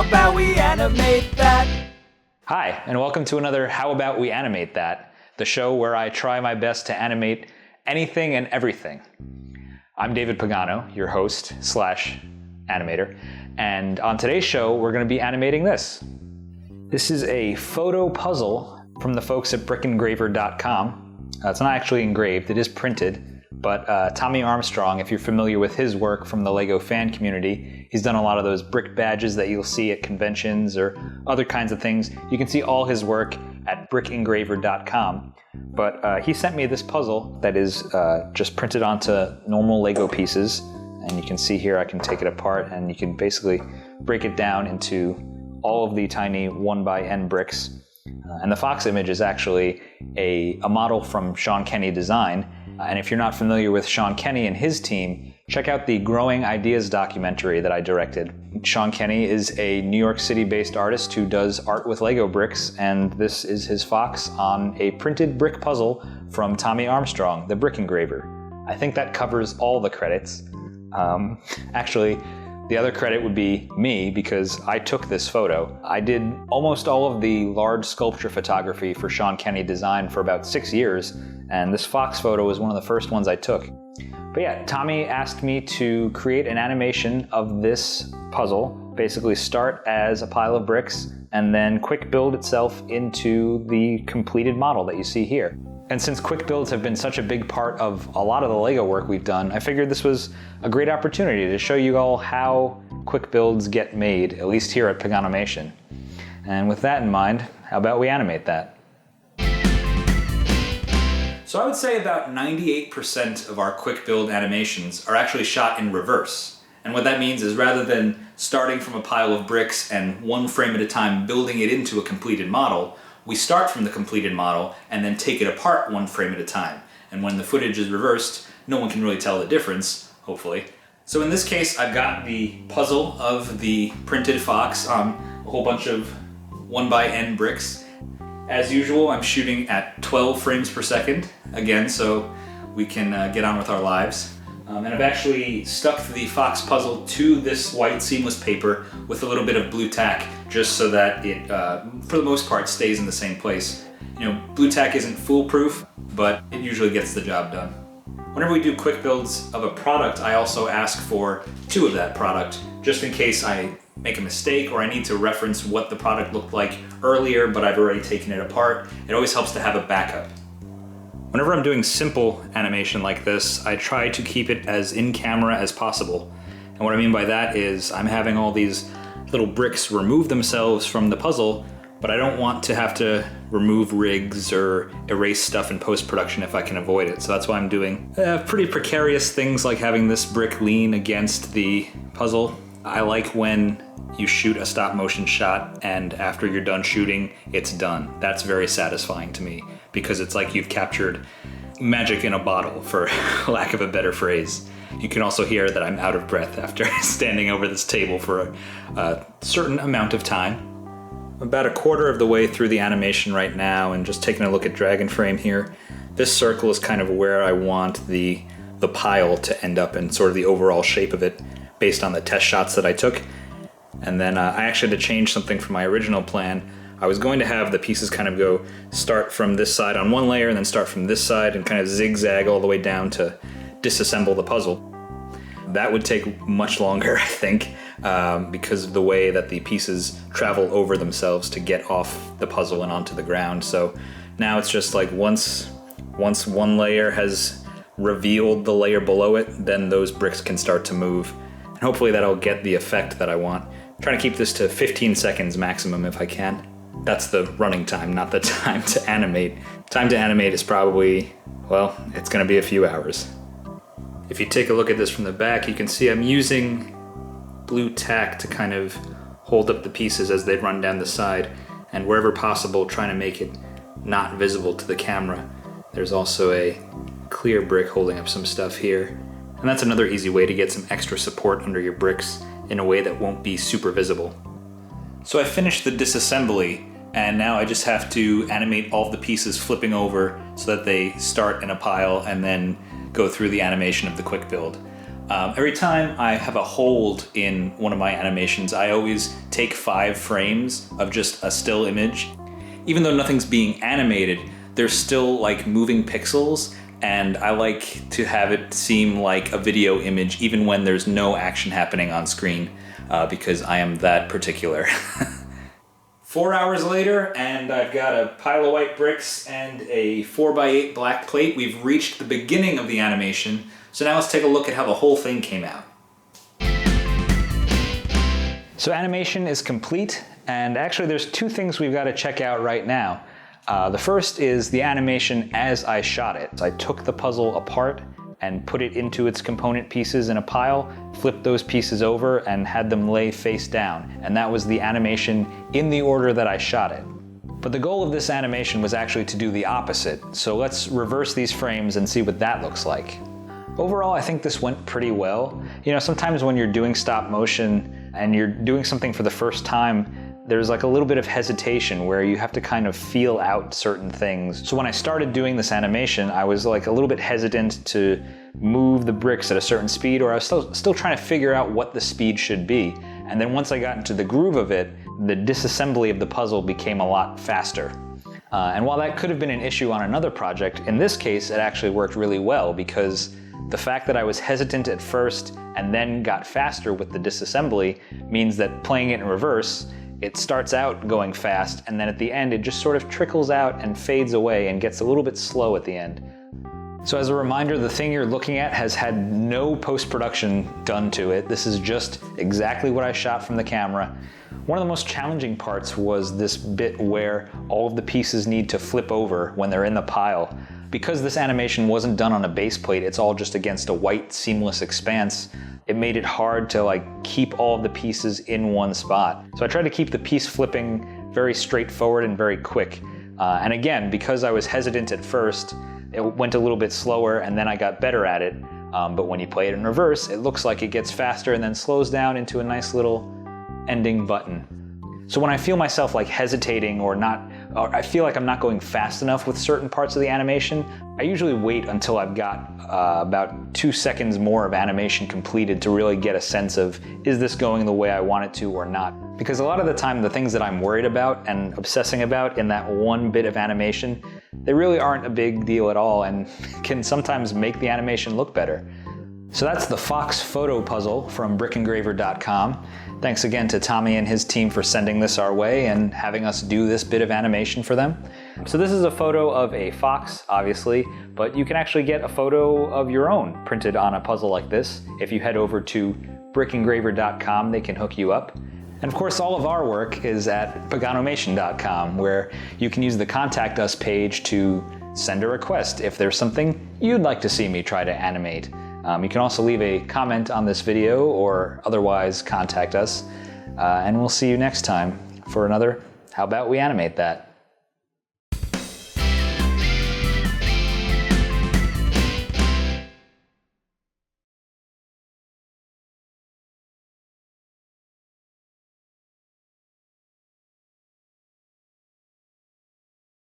How about we animate that? Hi, and welcome to another How About We Animate That, the show where I try my best to animate anything and everything. I'm David Pagano, your host / animator, and on today's show we're going to be animating this. This is a photo puzzle from the folks at BrickEngraver.com. It's not actually engraved, it is printed. But Tommy Armstrong, if you're familiar with his work from the LEGO fan community, he's done a lot of those brick badges that you'll see at conventions or other kinds of things. You can see all his work at BrickEngraver.com. But he sent me this puzzle that is just printed onto normal LEGO pieces. And you can see here I can take it apart and you can basically break it down into all of the tiny 1x(n) bricks. And the fox image is actually a model from Sean Kenny Design. And if you're not familiar with Sean Kenny and his team, check out the Growing Ideas documentary that I directed. Sean Kenny is a New York City-based artist who does art with Lego bricks, and this is his fox on a printed brick puzzle from Tommy Armstrong, the brick engraver. I think that covers all the credits. Actually, the other credit would be me because I took this photo. I did almost all of the large sculpture photography for Sean Kenny Design for about 6 years, and this fox photo was one of the first ones I took. But yeah, Tommy asked me to create an animation of this puzzle, basically start as a pile of bricks and then quick build itself into the completed model that you see here. And since quick builds have been such a big part of a lot of the LEGO work we've done, I figured this was a great opportunity to show you all how quick builds get made, at least here at Paganimation. And with that in mind, how about we animate that? So I would say about 98% of our quick build animations are actually shot in reverse. And what that means is rather than starting from a pile of bricks and one frame at a time building it into a completed model, we start from the completed model and then take it apart one frame at a time. And when the footage is reversed, no one can really tell the difference, hopefully. So in this case, I've got the puzzle of the printed fox on a whole bunch of 1x(n) bricks. As usual, I'm shooting at 12 frames per second, again, so we can get on with our lives. And I've actually stuck the fox puzzle to this white seamless paper with a little bit of blue tack, just so that it, for the most part, stays in the same place. You know, blue tack isn't foolproof, but it usually gets the job done. Whenever we do quick builds of a product, I also ask for 2 of that product, just in case I make a mistake or I need to reference what the product looked like earlier, but I've already taken it apart. It always helps to have a backup. Whenever I'm doing simple animation like this, I try to keep it as in camera as possible. And what I mean by that is I'm having all these little bricks remove themselves from the puzzle, but I don't want to have to remove rigs or erase stuff in post-production if I can avoid it. So that's why I'm doing pretty precarious things like having this brick lean against the puzzle. I like when you shoot a stop motion shot and after you're done shooting, it's done. That's very satisfying to me because it's like you've captured magic in a bottle, for lack of a better phrase. You can also hear that I'm out of breath after standing over this table for a certain amount of time. I'm about a quarter of the way through the animation right now and just taking a look at Dragon Frame here. This circle is kind of where I want the pile to end up in, sort of the overall shape of it based on the test shots that I took. And then I actually had to change something from my original plan. I was going to have the pieces kind of go start from this side on one layer and then start from this side and kind of zigzag all the way down to disassemble the puzzle. That would take much longer, I think, because of the way that the pieces travel over themselves to get off the puzzle and onto the ground. So now it's just like once one layer has revealed the layer below it, then those bricks can start to move. And hopefully that'll get the effect that I want. I'm trying to keep this to 15 seconds maximum if I can. That's the running time, not the time to animate. Time to animate is probably, well, it's gonna be a few hours. If you take a look at this from the back, you can see I'm using blue tack to kind of hold up the pieces as they run down the side, and wherever possible, trying to make it not visible to the camera. There's also a clear brick holding up some stuff here. And that's another easy way to get some extra support under your bricks in a way that won't be super visible. So I finished the disassembly, and now I just have to animate all of the pieces flipping over so that they start in a pile and then go through the animation of the quick build. Every time I have a hold in one of my animations, I always take 5 frames of just a still image. Even though nothing's being animated, there's still like moving pixels, and I like to have it seem like a video image even when there's no action happening on screen, because I am that particular. 4 hours later, and I've got a pile of white bricks and a 4x8 black plate. We've reached the beginning of the animation, so now let's take a look at how the whole thing came out. So animation is complete, and actually there's 2 things we've got to check out right now. The first is the animation as I shot it. So I took the puzzle apart and put it into its component pieces in a pile, flipped those pieces over, and had them lay face down. And that was the animation in the order that I shot it. But the goal of this animation was actually to do the opposite. So let's reverse these frames and see what that looks like. Overall, I think this went pretty well. You know, sometimes when you're doing stop motion and you're doing something for the first time, there's like a little bit of hesitation where you have to kind of feel out certain things. So when I started doing this animation, I was like a little bit hesitant to move the bricks at a certain speed, or I was still trying to figure out what the speed should be. And then once I got into the groove of it, the disassembly of the puzzle became a lot faster. And while that could have been an issue on another project, in this case it actually worked really well, because the fact that I was hesitant at first and then got faster with the disassembly means that playing it in reverse, it starts out going fast, and then at the end it just sort of trickles out and fades away and gets a little bit slow at the end. So as a reminder, the thing you're looking at has had no post-production done to it. This is just exactly what I shot from the camera. One of the most challenging parts was this bit where all of the pieces need to flip over when they're in the pile. Because this animation wasn't done on a base plate, it's all just against a white seamless expanse. It made it hard to like keep all of the pieces in one spot. So I tried to keep the piece flipping very straightforward and very quick. And again, because I was hesitant at first, it went a little bit slower, and then I got better at it. But when you play it in reverse, it looks like it gets faster and then slows down into a nice little ending button. So when I feel myself like hesitating or I feel like I'm not going fast enough with certain parts of the animation, I usually wait until I've got about 2 seconds more of animation completed to really get a sense of, is this going the way I want it to or not? Because a lot of the time the things that I'm worried about and obsessing about in that one bit of animation, they really aren't a big deal at all and can sometimes make the animation look better. So that's the Fox photo puzzle from BrickEngraver.com. Thanks again to Tommy and his team for sending this our way and having us do this bit of animation for them. So this is a photo of a fox, obviously, but you can actually get a photo of your own printed on a puzzle like this. If you head over to BrickEngraver.com, they can hook you up. And of course, all of our work is at Paganomation.com, where you can use the Contact Us page to send a request if there's something you'd like to see me try to animate. You can also leave a comment on this video or otherwise contact us, and we'll see you next time for another How About We Animate That?